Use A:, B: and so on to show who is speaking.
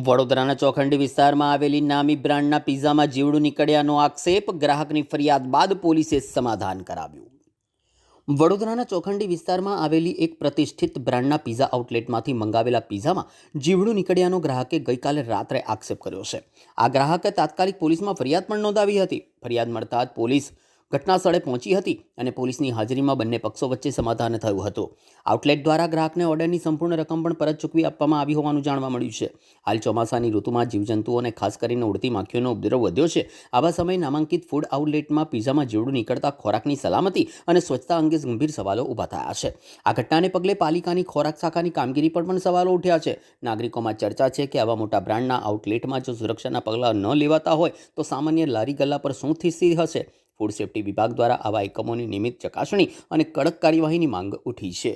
A: વડોદરાના ચોખંડી વિસ્તારમાં આવેલી નામી બ્રાન્ડના પિઝામાં જીવડું નીકળ્યાનો આક્ષેપ, ગ્રાહકની ફરિયાદ બાદ પોલીસે સમાધાન કરાવ્યું. વડોદરાના ચોખંડી વિસ્તારમાં આવેલી એક પ્રતિષ્ઠિત બ્રાન્ડના પિઝા આઉટલેટમાંથી મંગાવેલા પિઝામાં જીવડું નીકળ્યાનો ગ્રાહકે ગઈકાલે રાત્રે આક્ષેપ કર્યો છે. આ ગ્રાહકે તાત્કાલિક પોલીસમાં ફરિયાદ પણ નોંધાવી હતી. ફરિયાદ મળતા જ પોલીસ ઘટના સ્થળે પહોંચી હતી અને પોલીસની હાજરીમાં બંને પક્ષો વચ્ચે સમાધાન થયું હતું. આઉટલેટ દ્વારા ગ્રાહકને ઓર્ડરની સંપૂર્ણ રકમ પણ પરત ચૂકવી આપવામાં આવી હોવાનું જાણવા મળ્યું છે. હાલ ચોમાસાની ઋતુમાં જીવજંતુઓને ખાસ કરીને ઉડતી માખીઓનો ઉપદ્રવ વધ્યો છે. આવા સમયે નામાંકિત ફૂડ આઉટલેટમાં પિઝામાં જીવડું નીકળતા ખોરાકની સલામતી અને સ્વચ્છતા અંગે ગંભીર સવાલો ઊભા થયા છે. આ ઘટનાને પગલે પાલિકાની ખોરાક શાખાની કામગીરી પર પણ સવાલો ઉઠ્યા છે. નાગરિકોમાં ચર્ચા છે કે આવા મોટા બ્રાન્ડના આઉટલેટમાં જો સુરક્ષાના પગલાં ન લેવાતા હોય તો સામાન્ય લારી ગલ્લા પર શું સ્થિતિ હશે. ફૂડ સેફ્ટી વિભાગ દ્વારા આવા એકમોની નિયમિત ચકાસણી અને કડક કાર્યવાહીની માંગ ઉઠી છે.